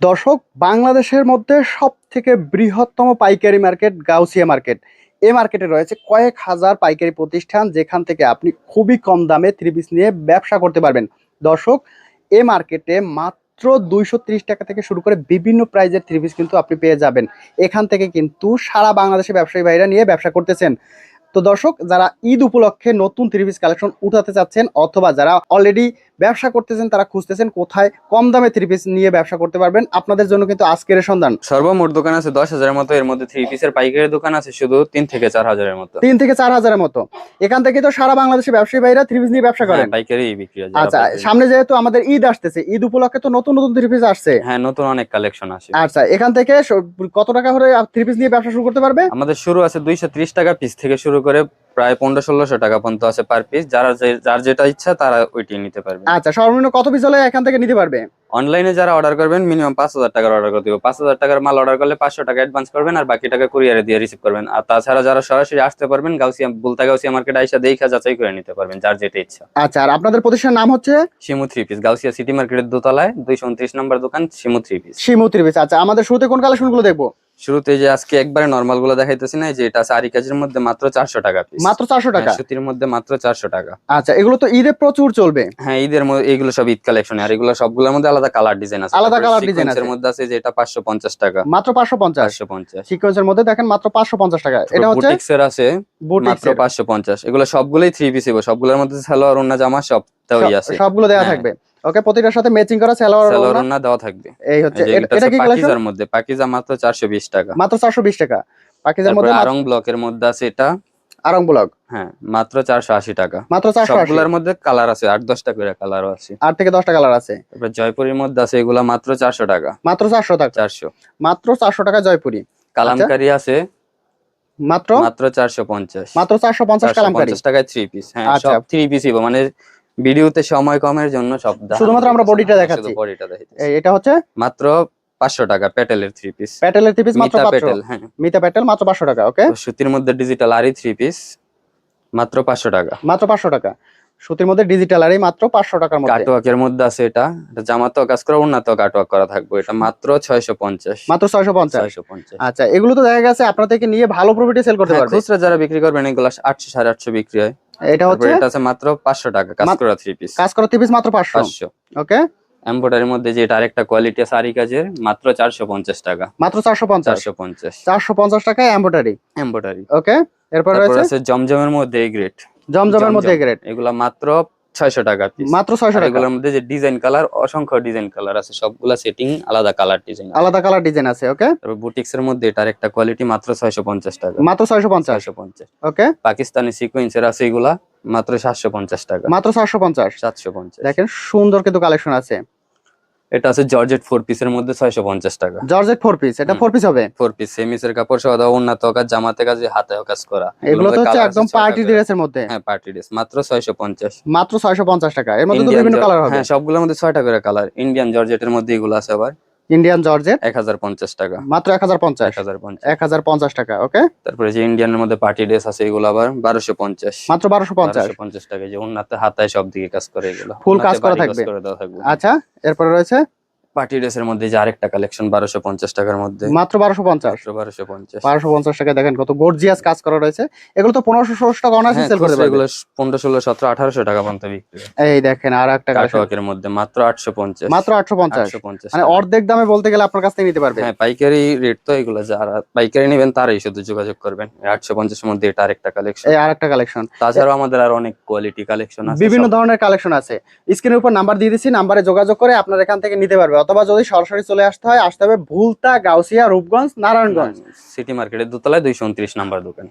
দর্শক, বাংলাদেশের মধ্যে সবথেকে বৃহত্তম পাইকারি মার্কেট গাউসিয়া মার্কেট। এই মার্কেটে রয়েছে কয়েক হাজার পাইকারি প্রতিষ্ঠান, যেখান থেকে আপনি খুবই কম দামে থ্রি পিস নিয়ে ব্যবসা করতে পারবেন। দর্শক, এই মার্কেটে মাত্র 230 টাকা থেকে শুরু করে বিভিন্ন প্রাইজের থ্রি পিস কিন্তু আপনি পেয়ে যাবেন। এখান থেকে কিন্তু সারা বাংলাদেশে ব্যবসায়ী ভাইরা নিয়ে ব্যবসা করতেছেন। তো দর্শক, যারা ঈদ উপলক্ষে নতুন থ্রি পিস কালেকশন উঠাতে চাচ্ছেন অথবা যারা অলরেডি ব্যবসা করতেছেন, তারা খুঁজতেছেন কোথায় কম দামে থ্রি পিস নিয়ে ব্যবসা করতে পারবেন, আপনাদের জন্য কিন্তু আজকের এই সন্ধান। সর্বমোট দোকান আছে 10,000-এর মতো। এর মধ্যে থ্রি পিসের পাইকারি দোকান আছে শুধু 3 থেকে 4,000-এর মতো। 3 থেকে 4,000-এর মতো। এখান থেকে তো সারা বাংলাদেশে ব্যবসায়ী ভাইরা থ্রি পিস নিয়ে ব্যবসা করেন। পাইকারি বিক্রি হয়। আচ্ছা, সামনে যেহেতু আমাদের ঈদ আসতেছে, ঈদ উপলক্ষে তো নতুন নতুন থ্রি পিস আসছে। হ্যাঁ, নতুন অনেক কালেকশন আসে। আচ্ছা, এখান থেকে কত টাকা করে থ্রি পিস নিয়ে ব্যবসা শুরু করতে পারবে? আমাদের শুরু আছে 230 টাকা পিস থেকে শুরু করে প্রায় 1500-1600 টাকা পর্যন্ত আছে পার পিস। যার যেটা ইচ্ছা তারা ওইটি নিতে পারবে। আচ্ছা, সর্বনিম্ন কত পিস হলে এখান থেকে নিতে পারবে? অনলাইনে যারা অর্ডার করবেন মিনিমাম 5,000 টাকার অর্ডার করতে হবে। 5,000 টাকার মাল অর্ডার করলে 500 টাকা অ্যাডভান্স করবেন, আর বাকি টাকা কুরিয়ারে দিয়ে রিসিভ করবেন। আর তাছাড়া যারা সরাসরি আসতে পারবেন, গাউসিয়া মার্কেট আইসা দেখা যাচাই করে নিতে পারবেন যার যেটা ইচ্ছা। আচ্ছা, আর আপনাদের প্রতিষ্ঠানের নাম হচ্ছে Shimu three piece, Gausia city মার্কেটের দোতলায় 229 নম্বর দোকান, Shimu three piece. Shimu three piece. আচ্ছা, আমাদের শুরুতে কোন কালেকশন গুলো দেখবো? শুরুতে যে আজকে একবারে নরমাল গুলো দেখাইতেছি না, যে এটা আছে আরি কাজের মধ্যে মাত্র 400 টাকা পিস। মাত্র 400 টাকা? সুতির মধ্যে মাত্র 400 টাকা। আচ্ছা, এগুলো তো ঈদে প্রচুর চলবে। হ্যাঁ, ঈদের মধ্যে এগুলো সব ঈদ কালেকশন। আর এগুলো সবগুলোর মধ্যে আলাদা কালার ডিজাইন আছে। আলাদা কালার ডিজাইন আছে। এর মধ্যে আছে যে এটা 550 টাকা। মাত্র 550? 550 সিকোয়েন্সের মধ্যে দেখেন মাত্র 550 টাকা। এটা হচ্ছে বুটিক্স এর আছে মাত্র 550। এগুলো সবগুলোই থ্রি পিস। সবগুলোর মধ্যে সালোয়ার ওন্না জামা সব দেওয়াই আছে। সবগুলো দেওয়া থাকবে। ওকে, প্রতিটার সাথে ম্যাচিং করা সালোয়ার ওন্না দেওয়া থাকবে। এই হচ্ছে। এটা কি পাকিজার মধ্যে? পাকিজা মাত্র 420 টাকা। মাত্র 420 টাকা পাকিজার মধ্যে। আরং ব্লকের মধ্যে আছে এটা আরং ব্লক। হ্যাঁ, মাত্র 480 টাকা। মাত্র 480। সবগুলোর মধ্যে কালার আছে 8-10টা করে কালারও আছে। 8 থেকে 10টা কালার আছে। তারপর জয়পুরের মধ্যে আছে এগুলা মাত্র 400 টাকা। মাত্র 400 টাকা? 400। মাত্র 400 টাকা জয়পুরি। কালামকারী আছে মাত্র 450। মাত্র 450 কালামকারী। 450 টাকায় থ্রি পিস। হ্যাঁ, সব থ্রি পিসই। মানে ভিডিওতে সময় কমের জন্য সব শুধুমাত্র আমরা বডিটা দেখাচ্ছি। এটা হচ্ছে মাত্র 500 টাকা প্যাটেলের থ্রি পিস। প্যাটেলের থ্রি পিস মাত্র 500। হ্যাঁ, মিতা প্যাটেল মাত্র 500 টাকা। ওকে, সুতির মধ্যে ডিজিটাল আরি থ্রি পিস মাত্র 500 টাকা। মাত্র 500 টাকা। সুতির মধ্যে ডিজিটাল আরি মাত্র 500 টাকার মধ্যে। কাটওয়ার্কের মধ্যে আছে এটা জামাতেও কাজ করা, ওন্নাতেও কাটওয়ার্ক করা থাকবে। এটা মাত্র 650। মাত্র 650। 650। আচ্ছা, এগুলো তো দেখা গেছে আপনারা থেকে নিয়ে ভালো প্রফিটে সেল করতে পারবেন। খুচরা যারা বিক্রি করবেন এগুলো 800 850 বিক্রি হয়। এটা হচ্ছে এটা আছে মাত্র 500 টাকা কাজ করা থ্রি পিস। কাজ করা থ্রি পিস মাত্র 500। ওকে, এমব্রয়ডারির মধ্যে যে এটা আরেকটা কোয়ালিটি আছে আরি কাজের, মাত্র 450 টাকা। মাত্র 450। 450 টাকায় এমব্রয়ডারি। ওকে, এরপর আছে জমজমের মধ্যে এই গ্রেড। জমজমের মধ্যে গ্রেড। এগুলা মাত্র 600 টাকা পিস। মাত্র 600 টাকা। এগুলোর মধ্যে যে ডিজাইন কালার, অসংখ্য ডিজাইন কালার আছে, সবগুলা সেটিং আলাদা কালার ডিজাইন, আলাদা কালার ডিজাইন আছে। ওকে, তারপর বুটিক্স এর মধ্যে এটা আরেকটা কোয়ালিটি মাত্র 650 টাকা। মাত্র 650। ওকে, পাকিস্তানি সিকোয়েন্সের আছে এগুলা মাত্র 750 টাকা। মাত্র 750। 750। দেখেন সুন্দর কিন্তু কালেকশন আছে। এটা আছে জর্জেট 4 পিসের মধ্যে 650 টাকা। Georgette 4 piece. এটা 4 পিস হবে? 4 পিস সেমিসের কাপড় সহ দাও, ওন্নাতে কাজ, জামাতে কাজ, হাতেও কাজ করা। এগুলো তো হচ্ছে একদম পার্টি ড্রেসের মধ্যে। হ্যাঁ, পার্টি ড্রেস মাত্র 650। মাত্র 650 টাকা। এর মধ্যে তো বিভিন্ন কালার হবে। হ্যাঁ, সবগুলোর মধ্যে 6টা করে কালার। ইন্ডিয়ান জর্জেটের মধ্যে এগুলো আছে আবার। ইন্ডিয়ান জর্জেট 1050 টাকা। মাত্র 1050। 1050 টাকা। ওকে, তারপরে যে ইন্ডিয়ানের মধ্যে পার্টি ড্রেস আছে এগুলো আবার 1250। মাত্র 1250 টাকা। যে ওন্নাতে হাতায় সব দিকে কাজ করে, এগুলো ফুল কাজ করা থাকবে। আচ্ছা, এরপর রয়েছে পার্টি ড্রেসের মধ্যে যে আরেকটা কালেকশন 1250 টাকার মধ্যে। মাত্র 1250। 1250 টাকা। দেখেন কত গর্জিয়াস কাজ করা রয়েছে। এগুলো তো 1500-1600 টাকা অনায়াসে সেল করতে পারবে। এগুলো 1500, 1600, 1700, 1800 টাকা পর্যন্ত বিক্রি হয়। এই দেখেন আর একটা কাটওয়ার্কের মধ্যে মাত্র 850। মাত্র 850। মানে অর্ধেক দামে বলতে গেলে আপনার কাছ থেকে নিতে পারবে। হ্যাঁ, পাইকারি রেট তো এগুলো। যারা পাইকারি নেবেন তারাই শুধু যোগাযোগ করবেন। 850 এর মধ্যে এটা আরেকটা কালেকশন। এই আরেকটা কালেকশন। তাছাড়াও আমাদের আর অনেক কোয়ালিটি কালেকশন আছে, বিভিন্ন ধরনের কালেকশন আছে। স্ক্রিনের উপর নাম্বার দিয়ে দিচ্ছি, নাম্বারে যোগাযোগ করে আপনারা এখান থেকে নিতে পারবে। অথবা যদি সরাসরি চলে আসতে হয়, আসতে হবে ভুলতা, গাউসিয়া, রূপগঞ্জ, নারায়ণগঞ্জ সিটি মার্কেটের দোতলায় 229 নাম্বার দোকান।